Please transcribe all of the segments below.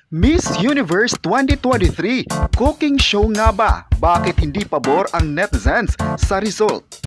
Miss Universe 2023, cooking show nga ba? Bakit hindi pabor ang netizens sa result?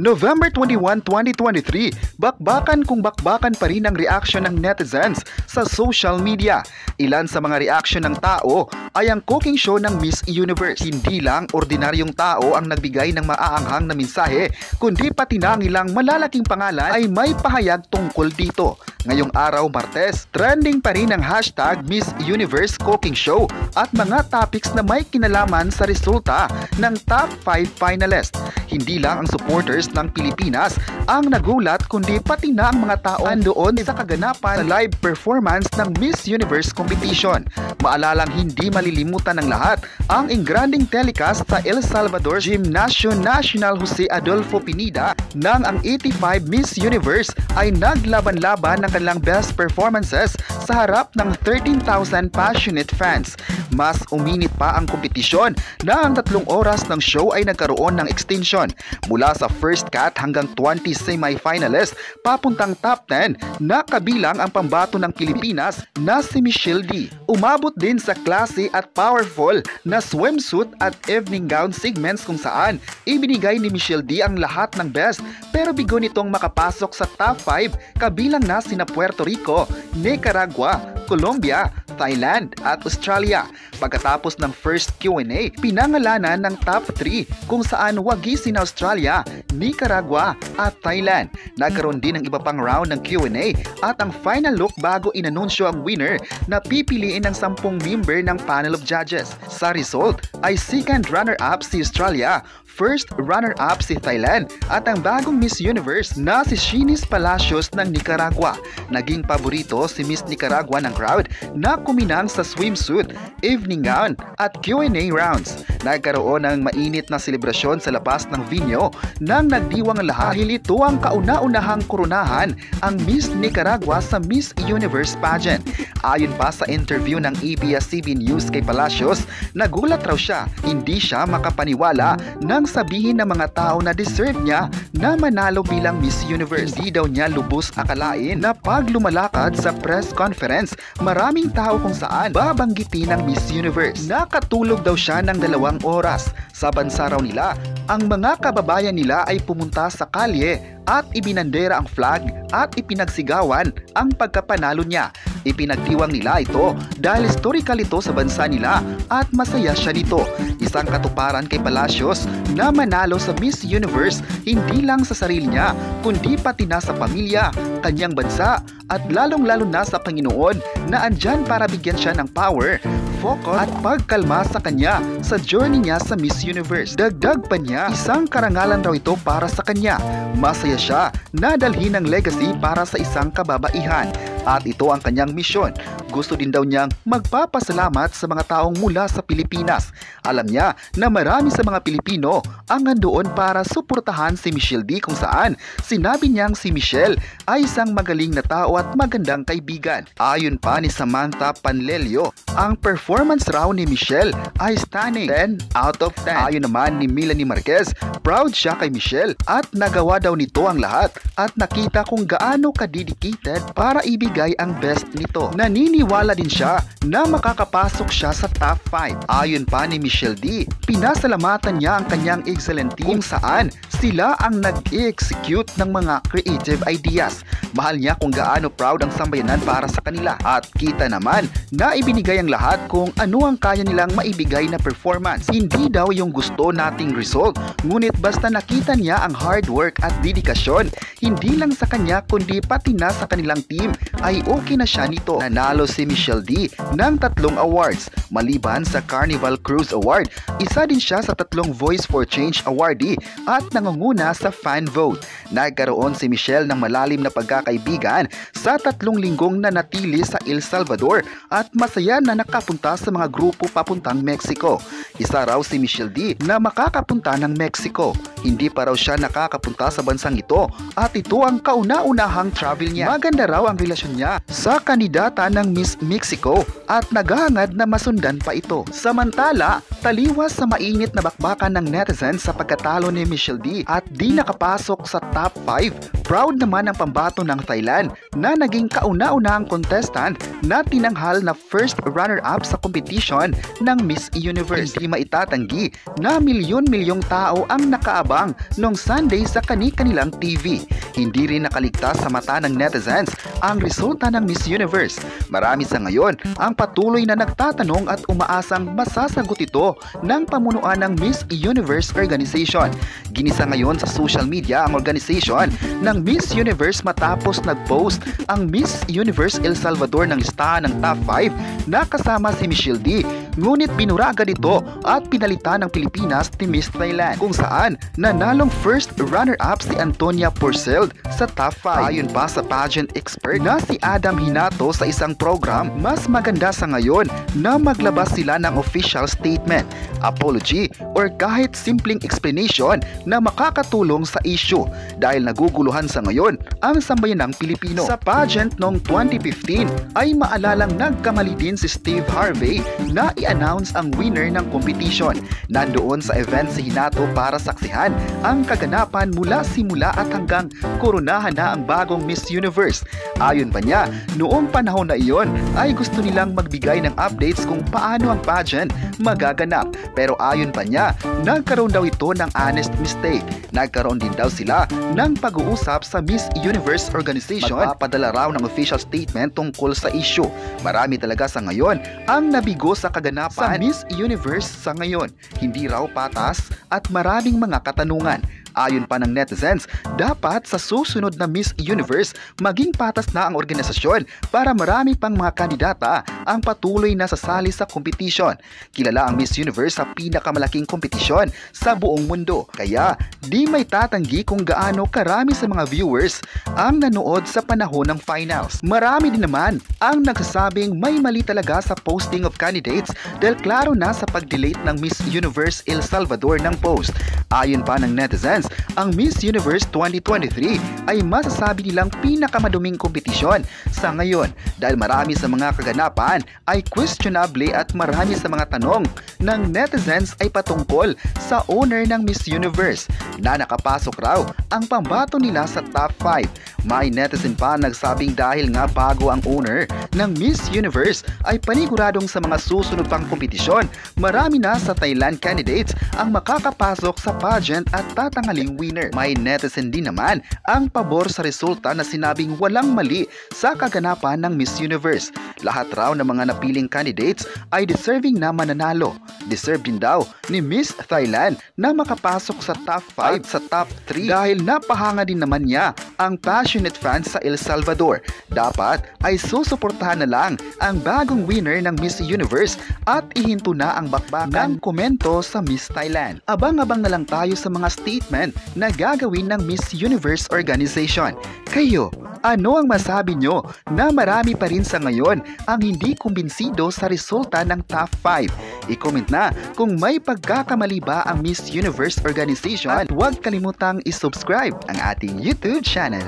November 21, 2023, bakbakan kung bakbakan pa rin ang reaksyon ng netizens sa social media. Ilan sa mga reaksyon ng tao ay ang cooking show ng Miss Universe. Hindi lang ordinaryong tao ang nagbigay ng maaanghang na mensahe, kundi pati na ang ilang malalaking pangalan ay may pahayag tungkol dito. Ngayong araw Martes, trending pa rin ang hashtag Miss Universe Cooking Show at mga topics na may kinalaman sa resulta ng top 5 finalists. Hindi lang ang supporters ng Pilipinas ang nagulat kundi pati na ang mga tao andoon sa kaganapan sa live performance ng Miss Universe competition. Maalalang hindi malilimutan ng lahat ang engranding telecast sa El Salvador Gimnasio Nacional Jose Adolfo Pineda nang ang 85 Miss Universe ay naglaban-laban ng kanilang best performances sa harap ng 13,000 passionate fans. Mas uminit pa ang kompetisyon na ang 3 oras ng show ay nagkaroon ng extension mula sa first cut hanggang 20 semi-finalists papuntang top 10 na kabilang ang pambato ng Pilipinas na si Michelle D. Umabot din sa classy at powerful na swimsuit at evening gown segments kung saan ibinigay ni Michelle D ang lahat ng best, pero bigo nitong makapasok sa top 5 kabilang na sina Puerto Rico, Nicaragua, Colombia, Thailand at Australia. Pagkatapos ng first Q&A, pinangalanan ng top 3 kung saan wagi sina Australia, Nicaragua at Thailand. Nagkaroon din ng iba pang round ng Q&A at ang final look bago inanunsyo ang winner na pipiliin ng 10 member ng panel of judges. Sa result ay second runner-up si Australia, first runner-up si Thailand at ang bagong Miss Universe na si Shinis Palacios ng Nicaragua. Naging paborito si Miss Nicaragua ng crowd na kuminang sa swimsuit, evening gown at Q&A rounds. Nagkaroon ng mainit na selebrasyon sa labas ng venue nang nagdiwang ang lahat dahil ito ang kauna-unahang koronahan ang Miss Nicaragua sa Miss Universe pageant. Ayon pa sa interview ng ABS-CBN News kay Palacios, nagulat raw siya, hindi siya makapaniwala nang sabihin ng mga tao na deserve niya na manalo bilang Miss Universe. Hindi daw niya lubos akalain na pag lumalakad sa press conference, maraming tao kung saan babanggitin ng Miss Universe. Nakatulog daw siya ng 2 oras. Sa bansa raw nila, ang mga kababayan nila ay pumunta sa kalye at ibinandera ang flag at ipinagsigawan ang pagkapanalo niya. Ipinagdiwang nila ito dahil historical ito sa bansa nila at masaya siya nito. Isang katuparan kay Palacios na manalo sa Miss Universe hindi lang sa sarili niya kundi pati na sa pamilya, kanyang bansa at lalong-lalo na sa Panginoon na andyan para bigyan siya ng power, focus at pagkalma sa kanya sa journey niya sa Miss Universe. Dagdag pa niya, isang karangalan raw ito para sa kanya. Masaya siya na dalhin ang legacy para sa isang kababaihan. At ito ang kanyang misyon. Gusto din daw niyang magpapasalamat sa mga taong mula sa Pilipinas. Alam niya na marami sa mga Pilipino ang nandoon para suportahan si Michelle D kung saan sinabi niyang si Michelle ay isang magaling na tao at magandang kaibigan. Ayon pa ni Samantha Panlelio, ang performance raw ni Michelle ay stunning, 10 out of 10. Ayon naman ni Melanie Marquez, proud siya kay Michelle at nagawa daw nito ang lahat at nakita kung gaano ka-dedicated para ibigay ang best nito. Naniniwala din siya na makakapasok siya sa top 5. Ayon pa ni Michelle D, pinasalamatan niya ang kanyang excellent team kung saan sila ang nag-execute ng mga creative ideas. Mahal niya kung gaano proud ang sambayanan para sa kanila at kita naman na ibinigay ang lahat kung ano ang kaya nilang maibigay na performance. Hindi daw yung gusto nating result, ngunit basta nakita niya ang hard work at dedikasyon, hindi lang sa kanya kundi pati na sa kanilang team ay okay na siya nito. Nanalo si Michelle D ng 3 awards. Maliban sa Carnival Cruise Award, isa din siya sa 3 Voice for Change awardee at nangunguna sa fan vote. Nagkaroon si Michelle ng malalim na pagkakaibigan sa 3 linggong nanatili sa El Salvador at masaya na nakapunta sa mga grupo papuntang Mexico. Isa raw si Michelle D na makakapunta ng Mexico. Hindi pa raw siya nakakapunta sa bansang ito at ito ang kauna-unahang travel niya. Maganda raw ang relasyon niya sa kandidata ng Miss Mexico at naghahangad na masundan pa ito. Samantala, taliwas sa mainit na bakbakan ng netizens sa pagkatalo ni Michelle D at di nakapasok sa top 5, proud naman ang pambato ng Thailand na naging kauna-unahang contestant na tinanghal na first runner-up sa competition ng Miss Universe. Hindi maitatanggi na milyon-milyong tao ang nakaabang noong Sunday sa kani-kanilang TV. Hindi rin nakaligtas sa mata ng netizens ang resulta ng Miss Universe. Marami sa ngayon ang patuloy na nagtatanong at umaasang masasagot ito ng pamunuan ng Miss Universe Organization. Ginisa ngayon sa social media ang organization ng Miss Universe matapos nag-post ang Miss Universe El Salvador ng listahan ng top 5 na kasama si Michelle D. Ngunit binura agad ito at pinalitan ng Pilipinas ni Miss Thailand, kung saan nanalong first runner-up si Antonia Porcel sa top 5. Ayon pa sa pageant expert na si Adam Hinato sa isang program, mas maganda sa ngayon na maglabas sila ng official statement, apology or kahit simpleng explanation na makakatulong sa issue dahil naguguluhan sa ngayon ang sambayanang Pilipino. Sa pageant noong 2015 ay maalalang nagkamali din si Steve Harvey na i-announce ang winner ng competition. Nandoon sa event si Hinato para saksihan ang kaganapan mula simula at hanggang koronahan na ang bagong Miss Universe. Ayon pa niya, noong panahon na iyon ay gusto nilang magbigay ng updates kung paano ang pageant magaganap. Pero ayon pa niya, nagkaroon daw ito ng honest mistake. Nagkaroon din daw sila ng pag-uusap sa Miss Universe Organization. Magpapadala raw ng official statement tungkol sa issue. Marami talaga sa ngayon ang nabigo sa kaganapan sa Miss Universe sa ngayon. Hindi raw patas at maraming mga katanungan. Ayon pa ng netizens, dapat sa susunod na Miss Universe maging patas na ang organisasyon para marami pang mga kandidata ang patuloy na sasali sa competition. Kilala ang Miss Universe sa pinakamalaking kompetisyon sa buong mundo. Kaya di may tatanggi kung gaano karami sa mga viewers ang nanood sa panahon ng finals. Marami din naman ang nagsasabing may mali talaga sa posting of candidates dahil klaro na sa pag-delete ng Miss Universe El Salvador ng post. Ayon pa ng netizens, ang Miss Universe 2023 ay masasabi nilang pinakamaduming kompetisyon sa ngayon dahil marami sa mga kaganapan ay questionable at marami sa mga tanong ng netizens ay patungkol sa owner ng Miss Universe na nakapasok raw ang pambato nila sa top 5. May netizen pa nagsabing dahil nga bago ang owner ng Miss Universe ay paniguradong sa mga susunod pang kompetisyon, marami na sa Thailand candidates ang makakapasok sa pageant at tatangaling winner. May netizen din naman ang pabor sa resulta na sinabing walang mali sa kaganapan ng Miss Universe. Lahat raw ng mga napiling candidates ay deserving na mananalo. Deserve din daw ni Miss Thailand na makapasok sa top 5 sa top 3 dahil napahanga din naman niya ang passionate fans sa El Salvador. Dapat ay susuportahan na lang ang bagong winner ng Miss Universe at ihinto na ang bakbakan ng komento sa Miss Thailand. Abang-abang na lang tayo sa mga statement na gagawin ng Miss Universe Organization. Kayo, ano ang masabi nyo na marami pa rin sa ngayon ang hindi kumbinsido sa resulta ng top 5? I-comment na kung may pagkakamali ba ang Miss Universe Organization at huwag kalimutang i-subscribe ang ating YouTube channel.